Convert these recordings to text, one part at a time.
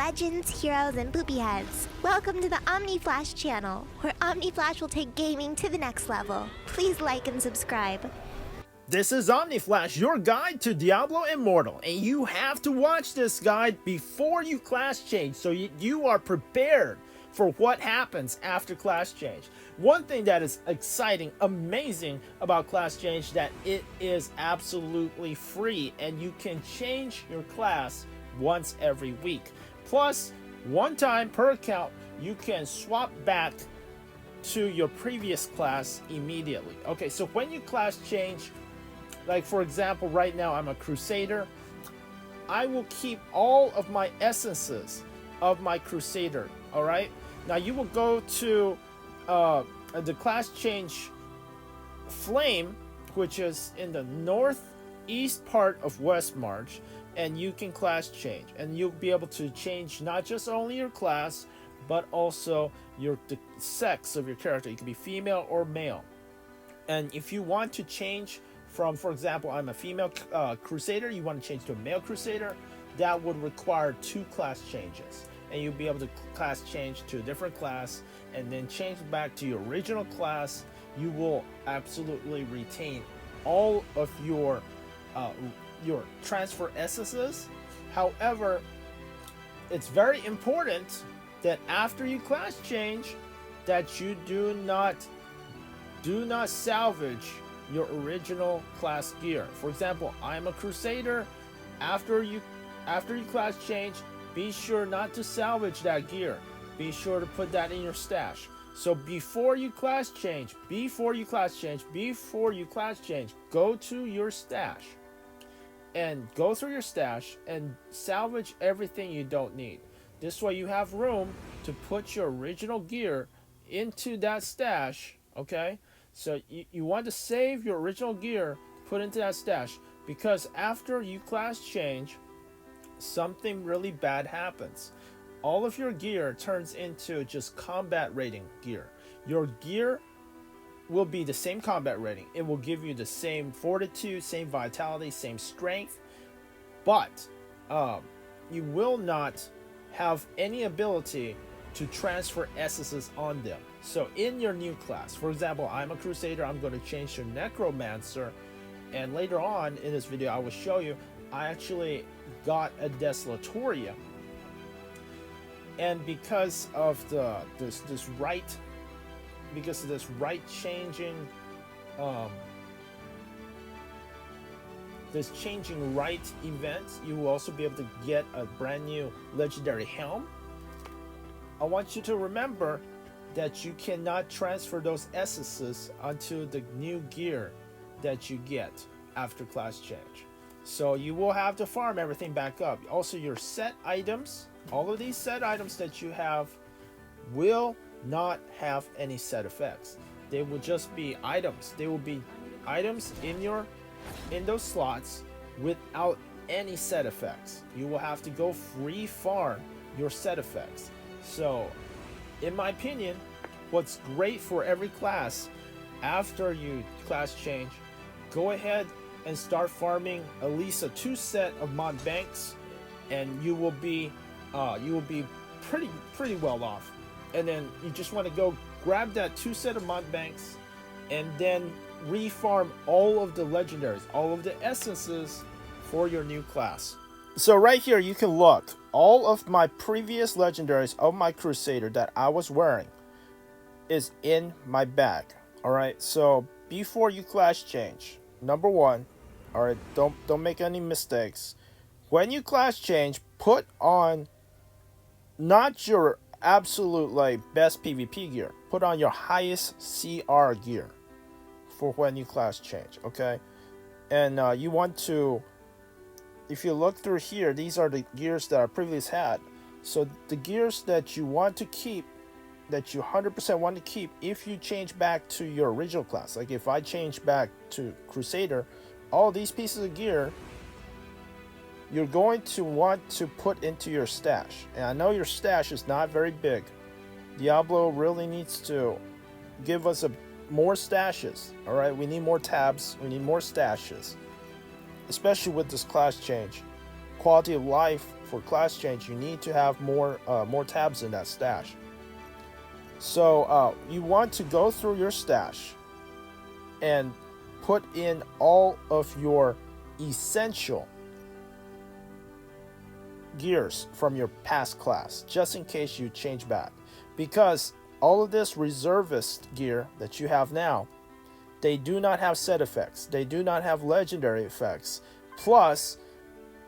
legends, heroes, and poopy heads. Welcome to the Omni Flash channel, where Omni Flash will take gaming to the next level. Please like and subscribe. This is Omni Flash, your guide to Diablo Immortal, and you have to watch this guide before you class change so you are prepared for what happens after class change. One thing that is exciting, amazing about class change, that it is absolutely free and you can change your class once every week. Plus, one time per account, you can swap back to your previous class immediately. Okay, so when you class change, like for example, right now I'm a Crusader, I will keep all of my essences of my Crusader, all right? Now you will go to the class change flame, which is in the northeast part of West March, and you can class change, and you'll be able to change not just only your class, but also the sex of your character. You can be female or male. And if you want to change from, for example, I'm a female Crusader, you want to change to a male Crusader, that would require 2 class changes. And you'll be able to class change to a different class and then change back to your original class. You will absolutely retain all of your transfer essences. However, it's very important that after you class change, that you do not salvage your original class gear. For example, I'm a Crusader. After you class change, be sure not to salvage that gear. Be sure to put that in your stash. So before you class change, go to your stash and go through your stash and salvage everything you don't need. This way you have room to put your original gear into that stash, okay? So you want to save your original gear, put into that stash, because after you class change, something really bad happens. All of your gear turns into just combat rating gear. Your gear will be the same combat rating. It will give you the same fortitude, same vitality, same strength, but you will not have any ability to transfer essences on them. So in your new class, for example, I'm a Crusader, I'm going to change to Necromancer, and later on in this video I will show you I actually got a Desolatoria, and because of this right changing right event, you will also be able to get a brand new legendary helm. I want you to remember that you cannot transfer those essences onto the new gear that you get after class change. So you will have to farm everything back up. Also, your set items, all of these set items that you have will not have any set effects. They will just be items. They will be items in those slots without any set effects. You will have to go free farm your set effects. So, in my opinion, what's great for every class, after you class change, go ahead and start farming at least a 2 set of mod banks, and you will be pretty well off. And then you just want to go grab that 2 set of mod banks and then refarm all of the legendaries, all of the essences for your new class. So right here you can look, all of my previous legendaries of my Crusader that I was wearing is in my bag. All right, so before you class change, number 1, all right, don't make any mistakes. When you class change, put on not your absolute best PvP gear. Put on your highest CR gear for when you class change, okay? And you want to, if you look through here, these are the gears that I previously had. So the gears that you want to keep, that you 100% want to keep, if you change back to your original class, like if I change back to Crusader, all these pieces of gear you're going to want to put into your stash. And I know your stash is not very big. Diablo really needs to give us more stashes. All right, we need more tabs, we need more stashes, especially with this class change. Quality of life for class change, you need to have more tabs in that stash. So you want to go through your stash and put in all of your essential gears from your past class, just in case you change back, because all of this reservist gear that you have now, they do not have set effects, they do not have legendary effects, plus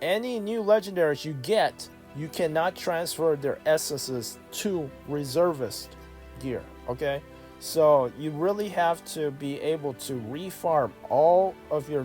any new legendaries you get, you cannot transfer their essences to reservist gear. Okay, so you really have to be able to refarm all of your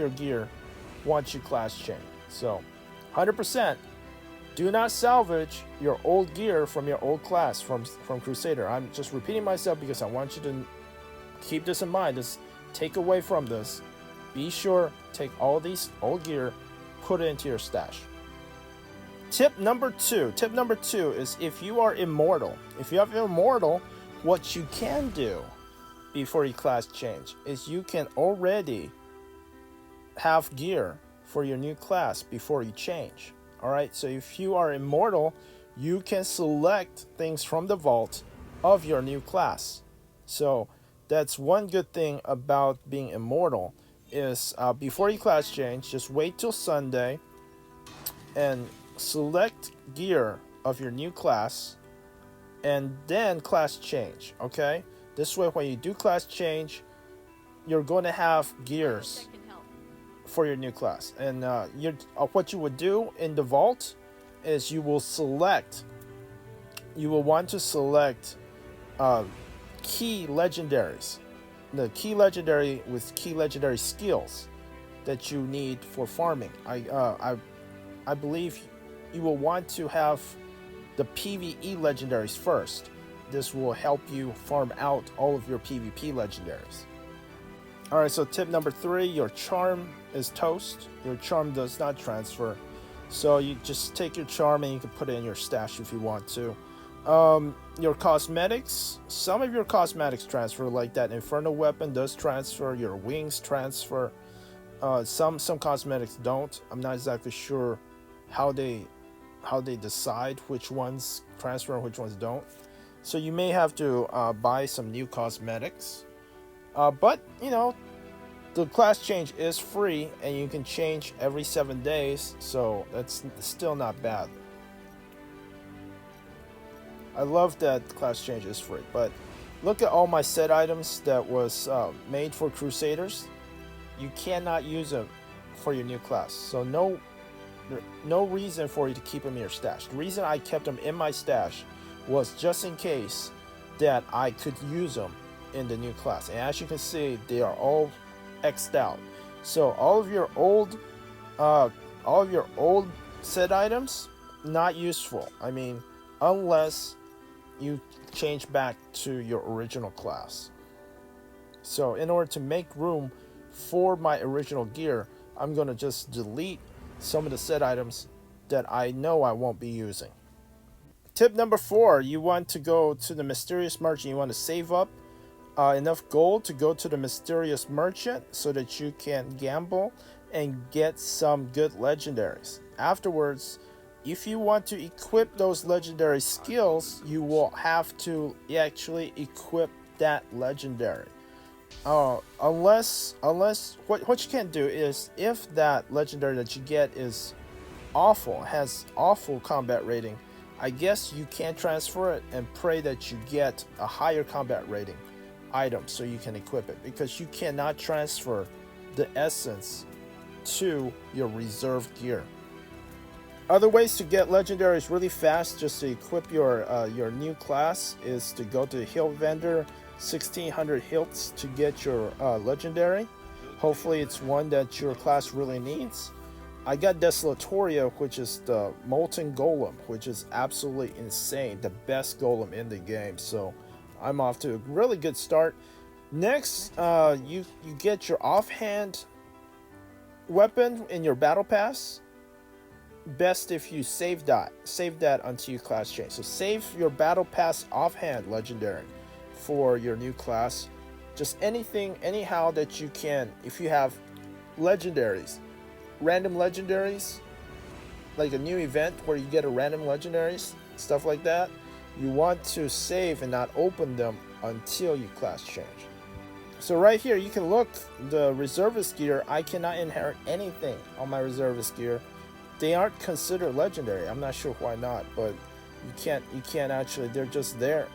gear once you class change. So 100% do not salvage your old gear from your old class from Crusader. I'm just repeating myself because I want you to keep this in mind. This takeaway from this, be sure take all these old gear, put it into your stash. Tip number two is if you are immortal, if you have immortal, what you can do before you class change is you can already have gear for your new class before you change. All right, so if you are immortal, you can select things from the vault of your new class. So that's one good thing about being immortal is before you class change, just wait till Sunday and select gear of your new class and then class change. Okay, this way when you do class change, you're going to have gears for your new class. And what you would do in the vault is you will want to select key legendaries, the key legendary with key legendary skills that you need for farming. I believe you will want to have the PvE legendaries first. This will help you farm out all of your PvP legendaries. Alright, so tip number 3, your charm is toast. Your charm does not transfer. So you just take your charm and you can put it in your stash if you want to. Your cosmetics, some of your cosmetics transfer, like that Inferno weapon does transfer, your wings transfer. Some cosmetics don't. I'm not exactly sure how they decide which ones transfer and which ones don't. So you may have to buy some new cosmetics. But you know, the class change is free and you can change every 7 days, so that's still not bad. I love that class change is free. But look at all my set items that was made for Crusaders. You cannot use them for your new class, so no reason for you to keep them in your stash. The reason I kept them in my stash was just in case that I could use them in the new class. And as you can see, they are all X'd out. So all of your old set items, not useful. I mean, unless you change back to your original class. So in order to make room for my original gear, I'm gonna just delete some of the set items that I know I won't be using. Tip number 4, you want to go to the mysterious merchant. You want to save up enough gold to go to the mysterious merchant so that you can gamble and get some good legendaries. Afterwards, if you want to equip those legendary skills, you will have to actually equip that legendary. Unless what you can do is, if that legendary that you get is awful, has awful combat rating, I guess you can transfer it and pray that you get a higher combat rating item so you can equip it, because you cannot transfer the essence to your reserve gear. Other ways to get legendaries really fast just to equip your new class is to go to Hill Vendor, 1600 hilts to get your legendary. Hopefully it's one that your class really needs. I got Desolatoria, which is the Molten Golem, which is absolutely insane, the best golem in the game. So I'm off to a really good start. Next, you get your offhand weapon in your battle pass. Best if you save that until you class change. So save your battle pass offhand legendary for your new class. Just anyhow that you can. If you have legendaries, random legendaries, like a new event where you get a random legendaries, stuff like that, you want to save and not open them until you class change. So right here, you can look, the reservist gear, I cannot inherit anything on my reservist gear. They aren't considered legendary. I'm not sure why not, but you can't actually, they're just there.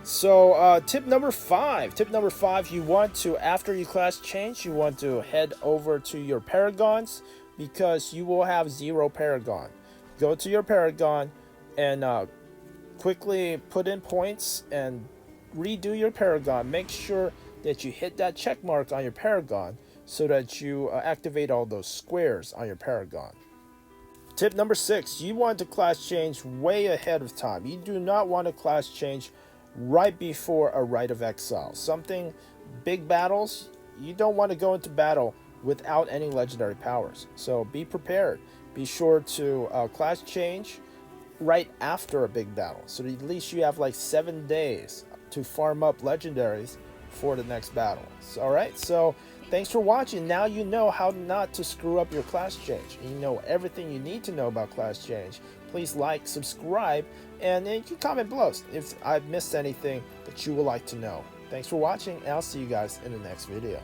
So tip number 5, you want to, after you class change, you want to head over to your paragons, because you will have 0 paragon. Go to your paragon and quickly put in points and redo your paragon. Make sure that you hit that check mark on your paragon so that you activate all those squares on your paragon. Tip number 6, you want to class change way ahead of time. You do not want to class change right before a Rite of Exile. Something, big battles, you don't want to go into battle without any legendary powers. So be prepared. Be sure to class change right after a big battle, so at least you have like 7 days to farm up legendaries for the next battle. So, all right, so thanks for watching. Now you know how not to screw up your class change. You know everything you need to know about class change. Please like, subscribe, and you can comment below if I've missed anything that you would like to know. Thanks for watching, and I'll see you guys in the next video.